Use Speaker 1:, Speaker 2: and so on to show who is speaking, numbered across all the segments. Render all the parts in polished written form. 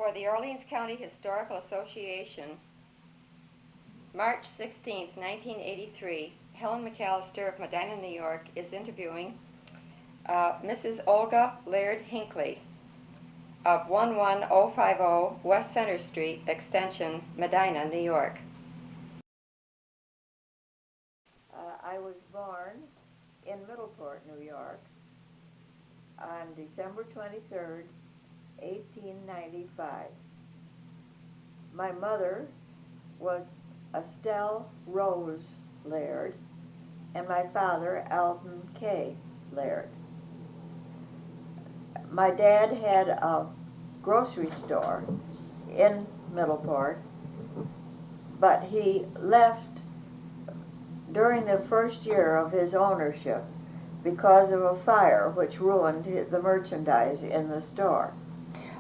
Speaker 1: For the Orleans County Historical Association, March 16, 1983, Helen McAllister of Medina, New York, is interviewing Mrs. Olga Laird Hinckley of 11050 West Center Street, Extension, Medina, New York.
Speaker 2: I was born in Middleport, New York, on December 23rd, 1895. My mother was Estelle Rose Laird, and my father, Alden K. Laird. My dad had a grocery store in Middleport, but he left during the first year of his ownership because of a fire which ruined the merchandise in the store.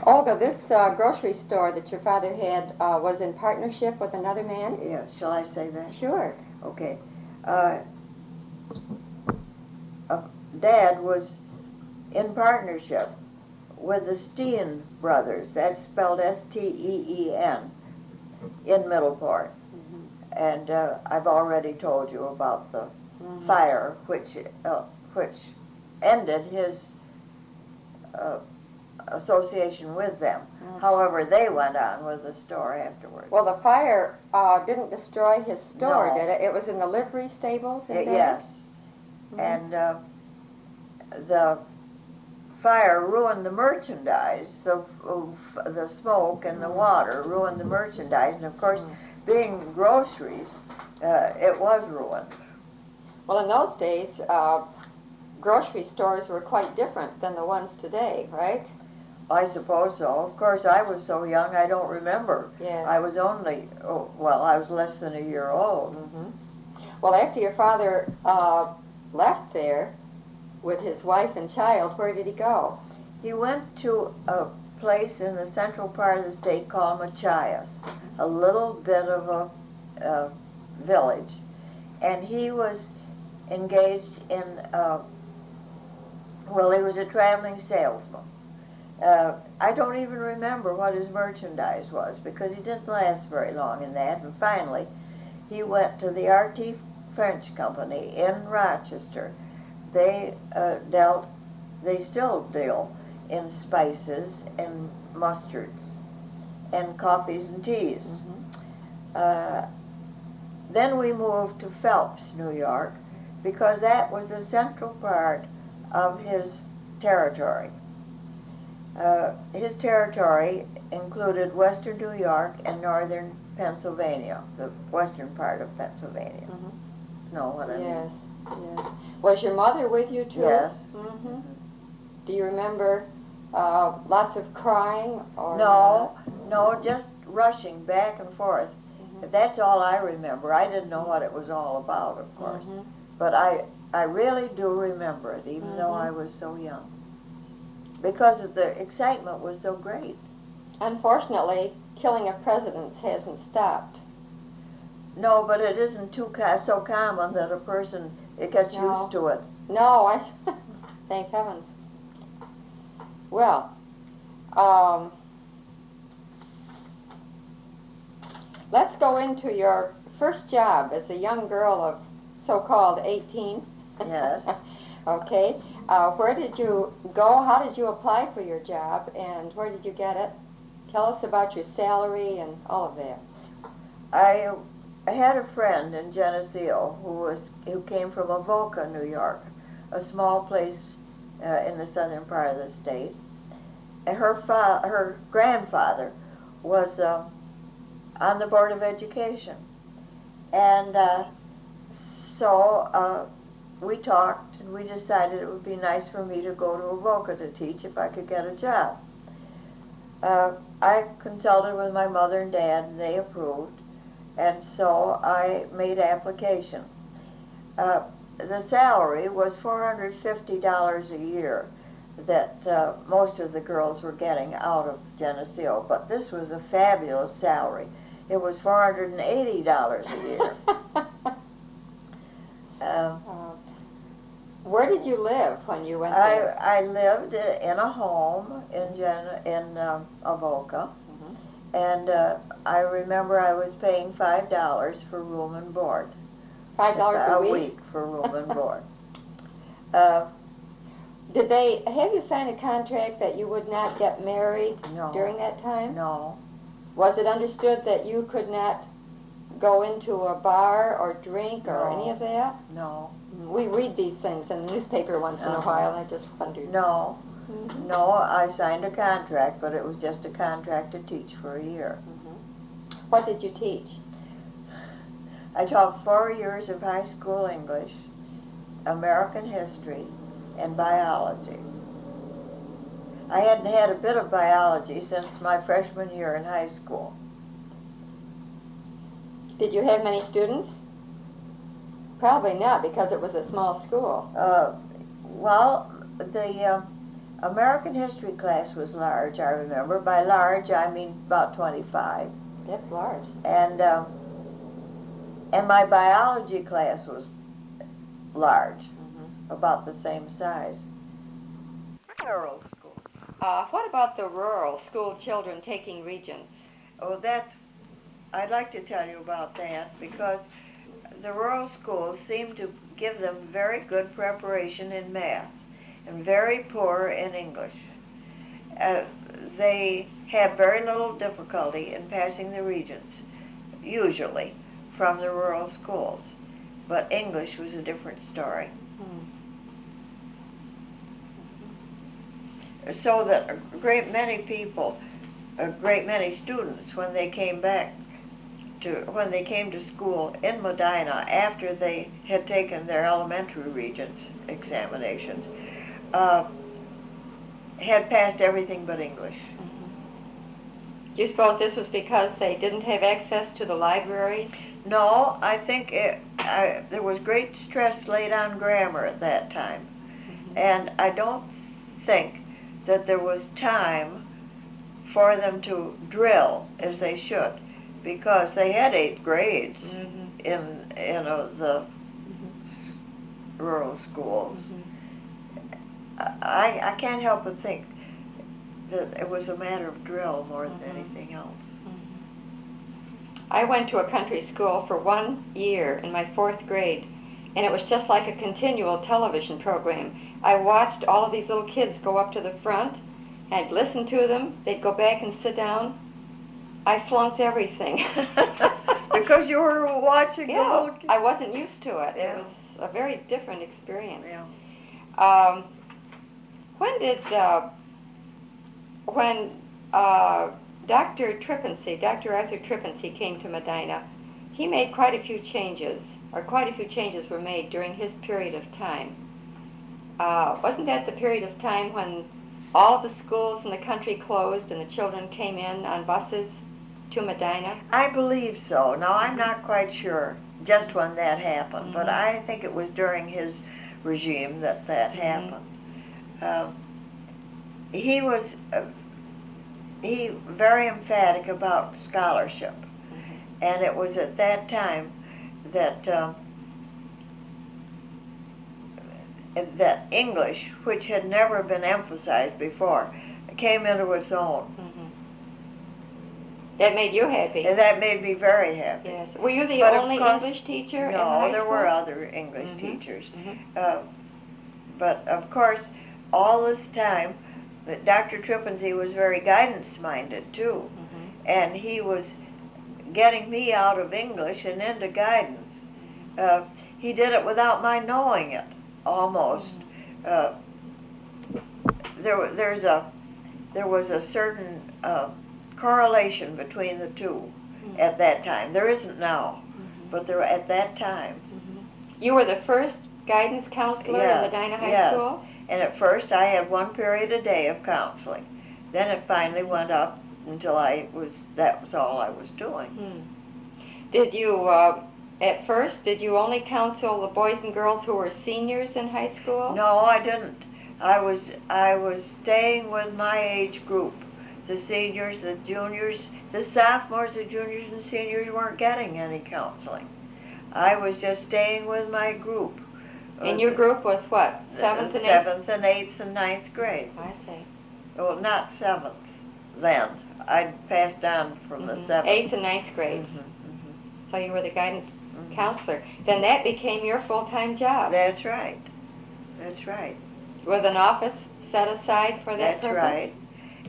Speaker 1: Olga, this grocery store that your father had was in partnership with another man?
Speaker 2: Yes, shall I say that?
Speaker 1: Sure.
Speaker 2: Okay. Dad was in partnership with the Steen brothers, that's spelled S-T-E-E-N, in Middleport. And I've already told you about the fire which ended his association with them. However, they went on with the store afterwards.
Speaker 1: Well, the fire didn't destroy his store,
Speaker 2: No.
Speaker 1: did it? It was in the livery stables in there?
Speaker 2: Yes. And the fire ruined the merchandise. The smoke and the water ruined the merchandise. And of course, being groceries, it was ruined.
Speaker 1: Well, in those days, grocery stores were quite different than the ones today, right?
Speaker 2: I suppose so. Of course, I was so young, I don't remember.
Speaker 1: Yes.
Speaker 2: I was only, I was less than a year old.
Speaker 1: Well, after your father left there with his wife and child, where did he go?
Speaker 2: He went to a place in the central part of the state called Machias, a little bit of a village, and he was engaged in, he was a traveling salesman. I don't even remember what his merchandise was because he didn't last very long in that, and finally he went to the R.T. French Company in Rochester. They still deal in spices and mustards and coffees and teas. Then we moved to Phelps, New York, because that was the central part of his territory. His territory included western New York and northern Pennsylvania, the western part of Pennsylvania. Know what I mean?
Speaker 1: Yes. Was your mother with you too?
Speaker 2: Yes.
Speaker 1: Do you remember lots of crying? Or
Speaker 2: No, just rushing back and forth. That's all I remember. I didn't know what it was all about, of course. But I really do remember it, even though I was so young. Because the excitement was so great.
Speaker 1: Unfortunately, killing of presidents hasn't stopped.
Speaker 2: No, but it isn't so common that a person gets used to it.
Speaker 1: No, thank heavens. Well, let's go into your first job as a young girl of so-called 18.
Speaker 2: Yes.
Speaker 1: Okay. Where did you go? How did you apply for your job? And where did you get it? Tell us about your salary and all of that.
Speaker 2: I had a friend in Geneseo who came from Avoca, New York, a small place in the southern part of the state. And her grandfather was on the Board of Education. And so we talked, and we decided it would be nice for me to go to Avoca to teach if I could get a job. I consulted with my mother and dad, and they approved, and so I made application. The salary was $450 a year that most of the girls were getting out of Geneseo, but this was a fabulous salary. It was $480 a year.
Speaker 1: Where did you live when you went there?
Speaker 2: I lived in a home in Avoca, And I remember I was paying $5 for room and board.
Speaker 1: $5 a week?
Speaker 2: A week for room and board. Uh,
Speaker 1: Did they have you sign a contract that you would not get married
Speaker 2: No.
Speaker 1: during that time?
Speaker 2: no,
Speaker 1: Was it understood that you could not go into a bar or drink or
Speaker 2: No.
Speaker 1: any of that?
Speaker 2: no,
Speaker 1: We read these things in the newspaper once in a
Speaker 2: Uh-huh.
Speaker 1: while, and I just wondered.
Speaker 2: no,
Speaker 1: Mhm.
Speaker 2: no. I signed a contract, but it was just a contract to teach for a year.
Speaker 1: What did you teach?
Speaker 2: I taught 4 years of high school English, American history, and biology. I hadn't had a bit of biology since my freshman year in high school.
Speaker 1: Did you have many students? Probably not, because it was a small school.
Speaker 2: Well, the American history class was large, I remember. By large, I mean about 25.
Speaker 1: That's large.
Speaker 2: And my biology class was large, about the same size. Rural schools.
Speaker 1: What about the rural school children taking regents?
Speaker 2: Oh, I'd like to tell you about that, because the rural schools seem to give them very good preparation in math and very poor in English. They have very little difficulty in passing the regents, usually, from the rural schools. But English was a different story. So that a great many people, a great many students, when they came to school in Medina after they had taken their elementary regents examinations, had passed everything but English.
Speaker 1: Do you suppose this was because they didn't have access to the libraries?
Speaker 2: No, I think there was great stress laid on grammar at that time. And I don't think that there was time for them to drill as they should, because they had 8 grades in the rural schools. I can't help but think that it was a matter of drill more than anything else.
Speaker 1: I went to a country school for 1 year in my 4th grade, and it was just like a continual television program. I watched all of these little kids go up to the front, I'd listen to them, they'd go back and sit down. I flunked everything.
Speaker 2: Because you were watching the whole...
Speaker 1: I wasn't used to it.
Speaker 2: Yeah.
Speaker 1: It was a very different experience.
Speaker 2: Yeah.
Speaker 1: When Dr. Arthur Trippensey came to Medina, he made quite a few changes were made during his period of time. Wasn't that the period of time when all of the schools in the country closed and the children came in on buses to Medina?
Speaker 2: I believe so. Now, I'm not quite sure just when that happened, but I think it was during his regime that happened. He was very emphatic about scholarship, and it was at that time that that English, which had never been emphasized before, came into its own.
Speaker 1: That made you happy?
Speaker 2: And that made me very happy.
Speaker 1: Yes. Were you the
Speaker 2: But of
Speaker 1: only
Speaker 2: course-
Speaker 1: English teacher in the
Speaker 2: No,
Speaker 1: high
Speaker 2: there
Speaker 1: school?
Speaker 2: were other English teachers. But of course, all this time, Dr. Trippensey was very guidance-minded too. And he was getting me out of English and into guidance. He did it without my knowing it, almost. There was a certain correlation between the two at that time. There isn't now, but there at that time.
Speaker 1: You were the first guidance counselor in Medina High School?
Speaker 2: And at first I had 1 period a day of counseling. Then it finally went up until that was all I was doing.
Speaker 1: Did you, at first, did you only counsel the boys and girls who were seniors in high school?
Speaker 2: No, I didn't. I was staying with my age group. The seniors, the juniors, the sophomores, the juniors, and seniors weren't getting any counseling. I was just staying with my group.
Speaker 1: And your group was what, 7th and 8th?
Speaker 2: 7th and 8th and 9th grade.
Speaker 1: I see.
Speaker 2: Well, not 7th. then. I'd passed on from the 7th.
Speaker 1: 8th and 9th grades. So you were the guidance counselor. Then that became your full-time job.
Speaker 2: That's right. That's right.
Speaker 1: With an office set aside for that
Speaker 2: That's
Speaker 1: purpose?
Speaker 2: right.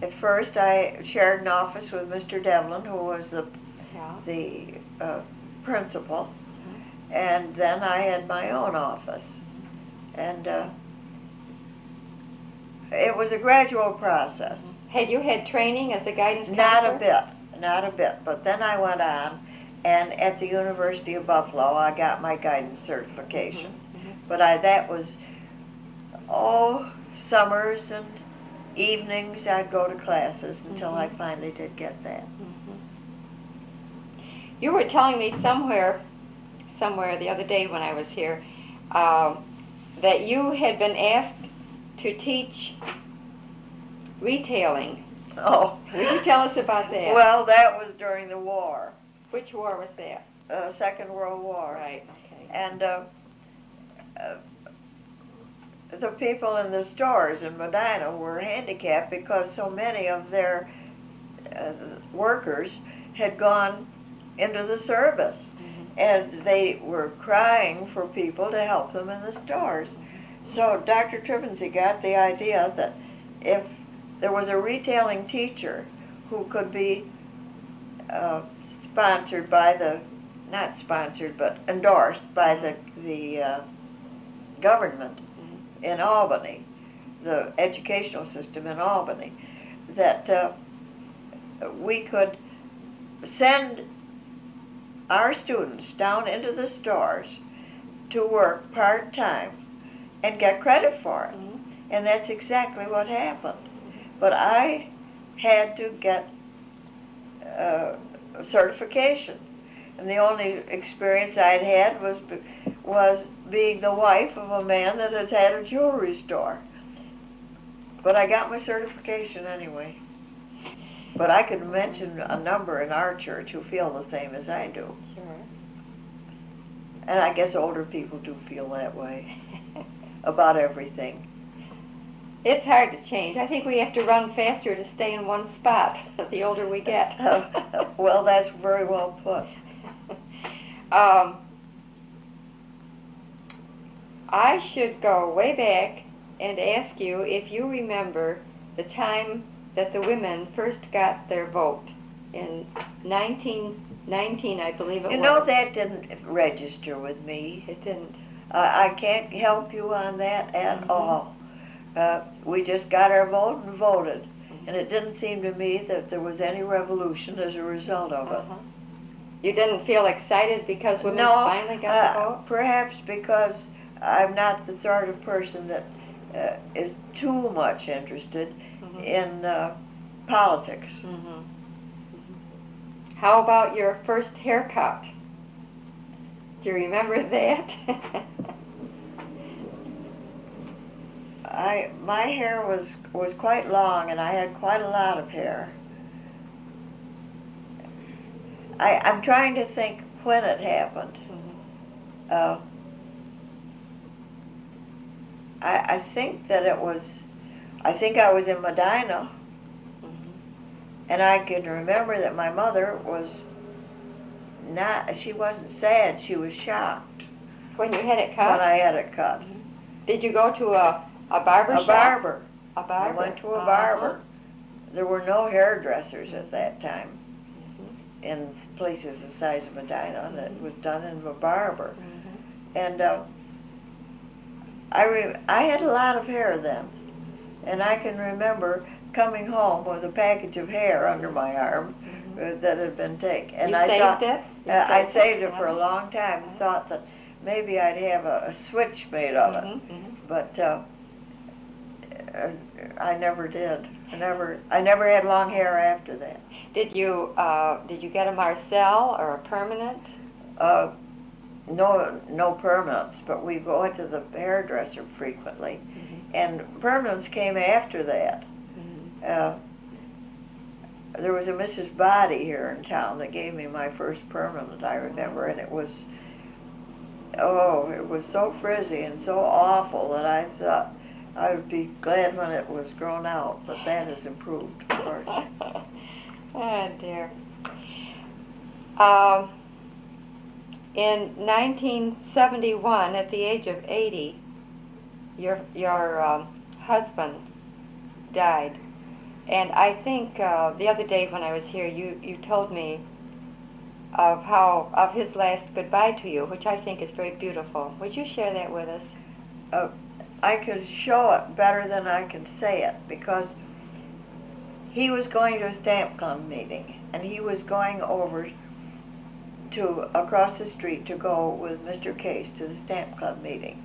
Speaker 2: At first, I shared an office with Mr. Devlin, who was the principal, and then I had my own office. And it was a gradual process.
Speaker 1: Had you had training as a guidance
Speaker 2: Not
Speaker 1: counselor?
Speaker 2: not a bit. But then I went on, and at the University of Buffalo, I got my guidance certification. But that was all summers and evenings. I'd go to classes until I finally did get that.
Speaker 1: You were telling me somewhere the other day when I was here, that you had been asked to teach retailing.
Speaker 2: Oh.
Speaker 1: Would you tell us about that?
Speaker 2: Well, that was during the war.
Speaker 1: Which war was that?
Speaker 2: Second World War.
Speaker 1: Right, okay.
Speaker 2: And the people in the stores in Medina were handicapped because so many of their workers had gone into the service. And they were crying for people to help them in the stores. So Dr. Trippensey got the idea that if there was a retailing teacher who could be sponsored by the, not sponsored, but endorsed by the government in Albany, the educational system in Albany, that we could send our students down into the stores to work part-time and get credit for it. And that's exactly what happened. But I had to get certification. And the only experience I'd had was being the wife of a man that had had a jewelry store. But I got my certification anyway. But I could mention a number in our church who feel the same as I do.
Speaker 1: Sure.
Speaker 2: And I guess older people do feel that way about everything.
Speaker 1: It's hard to change. I think we have to run faster to stay in one spot the older we get.
Speaker 2: Well, that's very well put.
Speaker 1: I should go way back and ask you if you remember the time that the women first got their vote in 1919, I believe it was.
Speaker 2: You know, that didn't register with me.
Speaker 1: It didn't.
Speaker 2: I can't help you on that at all. We just got our vote and voted. And it didn't seem to me that there was any revolution as a result of it.
Speaker 1: You didn't feel excited because women finally got the vote?
Speaker 2: Perhaps because I'm not the sort of person that is too much interested in politics.
Speaker 1: How about your first haircut? Do you remember that?
Speaker 2: My hair was quite long, and I had quite a lot of hair. I'm trying to think when it happened. I think that it was, I think I was in Medina, and I can remember that my mother was she wasn't sad, she was shocked.
Speaker 1: When you had it cut?
Speaker 2: When I had it cut.
Speaker 1: Did you go to a barber shop?
Speaker 2: A barber.
Speaker 1: A barber?
Speaker 2: I went to a barber. There were no hairdressers at that time in places the size of Medina. That was done in a barber. And I had a lot of hair then. And I can remember coming home with a package of hair under my arm that had been taken. And
Speaker 1: you saved it?
Speaker 2: I saved it for a long time and thought that maybe I'd have a switch made of it. But I never did. I never had long hair after that.
Speaker 1: Did you get a Marcel or a permanent?
Speaker 2: No permanents, but we go to the hairdresser frequently. And permanents came after that. There was a Mrs. Body here in town that gave me my first permanent, I remember, and it was so frizzy and so awful that I thought I would be glad when it was grown out, but that has improved, of course.
Speaker 1: Oh dear. In 1971, at the age of 80, your husband died. And I think the other day when I was here, you told me of his last goodbye to you, which I think is very beautiful. Would you share that with us?
Speaker 2: I can show it better than I can say it, because he was going to a stamp club meeting, and he was going over to across the street to go with Mr. Case to the stamp club meeting.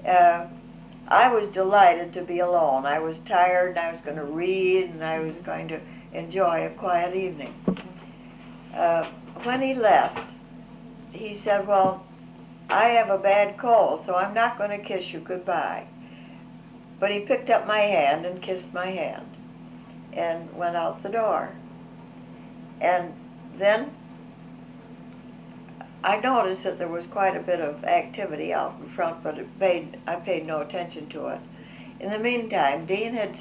Speaker 2: I was delighted to be alone. I was tired, and I was going to read, and I was going to enjoy a quiet evening. When he left, he said, well, I have a bad cold, so I'm not going to kiss you goodbye. But he picked up my hand and kissed my hand and went out the door. And then I noticed that there was quite a bit of activity out in front, but I paid no attention to it. In the meantime, Dean had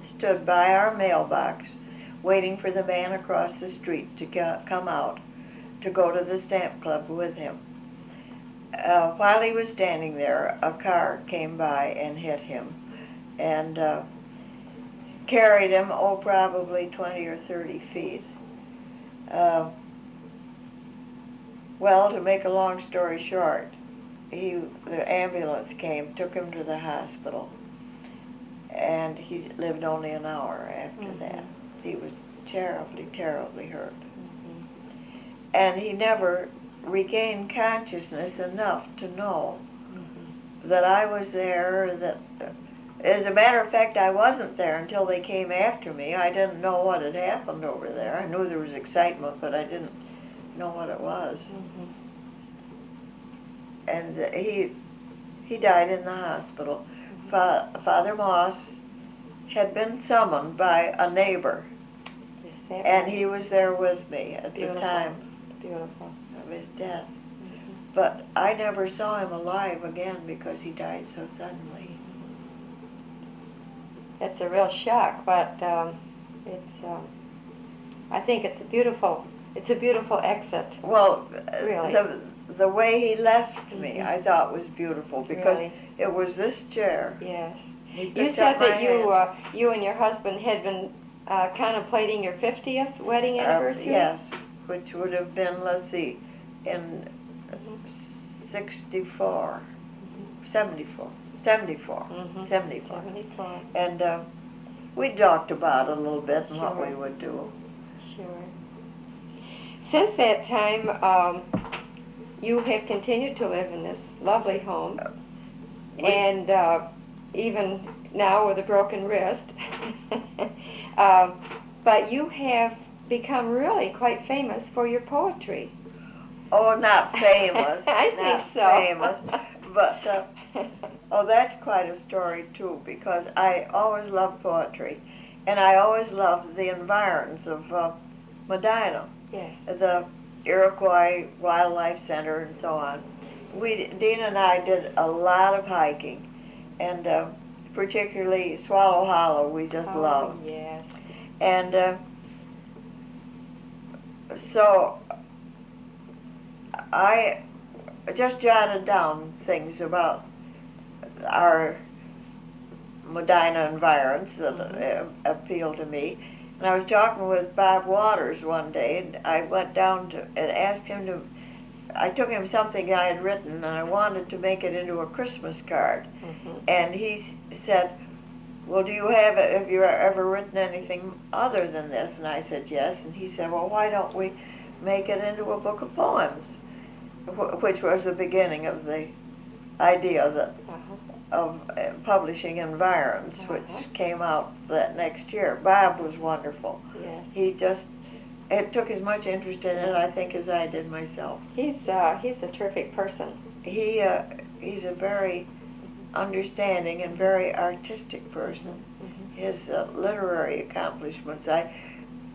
Speaker 2: stood by our mailbox waiting for the man across the street to come out to go to the stamp club with him. While he was standing there, a car came by and hit him and carried him, probably 20 or 30 feet. Well, to make a long story short, the ambulance came, took him to the hospital, and he lived only an hour after that. He was terribly, terribly hurt. And he never regained consciousness enough to know that I was there. That, as a matter of fact, I wasn't there until they came after me. I didn't know what had happened over there. I knew there was excitement, but I didn't know what it was. And he died in the hospital. Father Moss had been summoned by a neighbor, and he was there with me at the time of his death. But I never saw him alive again because he died so suddenly.
Speaker 1: It's a real shock, but it's. I think it's a beautiful exit.
Speaker 2: Well,
Speaker 1: really,
Speaker 2: the way he left me, I thought was beautiful, because it was this chair.
Speaker 1: Yes. You said that you and your husband had been contemplating your 50th wedding anniversary?
Speaker 2: Yes, which would have been, let's see, in 74. 74. And we talked about it a little bit and what we would do.
Speaker 1: Sure. Since that time, you have continued to live in this lovely home, and even now with a broken wrist. But you have become really quite famous for your poetry.
Speaker 2: Oh, not famous.
Speaker 1: I
Speaker 2: not
Speaker 1: think so.
Speaker 2: Famous, but that's quite a story too, because I always loved poetry, and I always loved the environs of Medina.
Speaker 1: Yes.
Speaker 2: The Iroquois Wildlife Center and so on. Dean and I did a lot of hiking, and particularly Swallow Hollow we just loved.
Speaker 1: Yes.
Speaker 2: And so I just jotted down things about our Medina environs that appealed to me. And I was talking with Bob Waters one day, and I went down and asked him to, I took him something I had written, and I wanted to make it into a Christmas card. And he said, well, have you ever written anything other than this? And I said, yes. And he said, well, why don't we make it into a book of poems? Which was the beginning of the idea that of publishing environs, which came out that next year. Bob was wonderful.
Speaker 1: Yes.
Speaker 2: He just took as much interest in it, I think, as I did myself.
Speaker 1: He's a terrific person.
Speaker 2: He's a very understanding and very artistic person. His literary accomplishments, I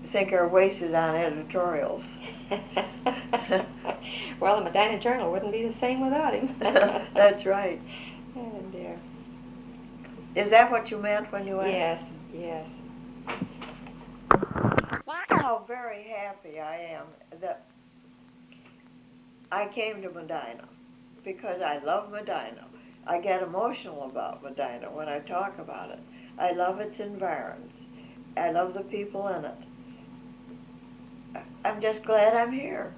Speaker 2: think, are wasted on editorials.
Speaker 1: Well, the Medina Journal wouldn't be the same without him.
Speaker 2: That's right.
Speaker 1: Oh dear.
Speaker 2: Is that what you meant when you asked?
Speaker 1: Yes, yes.
Speaker 2: How very happy I am that I came to Medina, because I love Medina. I get emotional about Medina when I talk about it. I love its environs. I love the people in it. I'm just glad I'm here.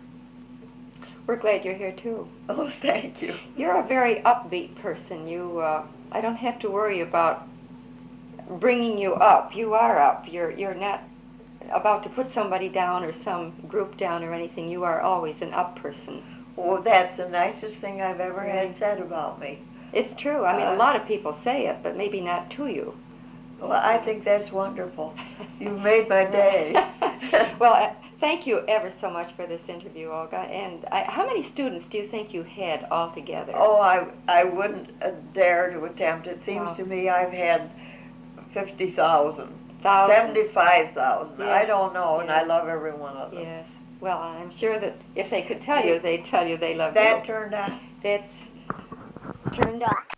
Speaker 1: We're glad you're here too.
Speaker 2: Oh, thank you.
Speaker 1: You're a very upbeat person. I don't have to worry about bringing you up. You are up. You're not about to put somebody down or some group down or anything. You are always an up person.
Speaker 2: Well, that's the nicest thing I've ever had said about me.
Speaker 1: It's true. I mean, a lot of people say it, but maybe not to you.
Speaker 2: Well, I think that's wonderful. You've made my day.
Speaker 1: Well, thank you ever so much for this interview, Olga. And how many students do you think you had altogether?
Speaker 2: Oh, I wouldn't dare to attempt. It seems to me I've had 50,000, 75,000.
Speaker 1: Yes.
Speaker 2: I don't know, and I
Speaker 1: Yes.
Speaker 2: love every one of them.
Speaker 1: Yes. Well, I'm sure that if they could tell you, they'd tell you they love you.
Speaker 2: That turned out.
Speaker 1: That's turned out.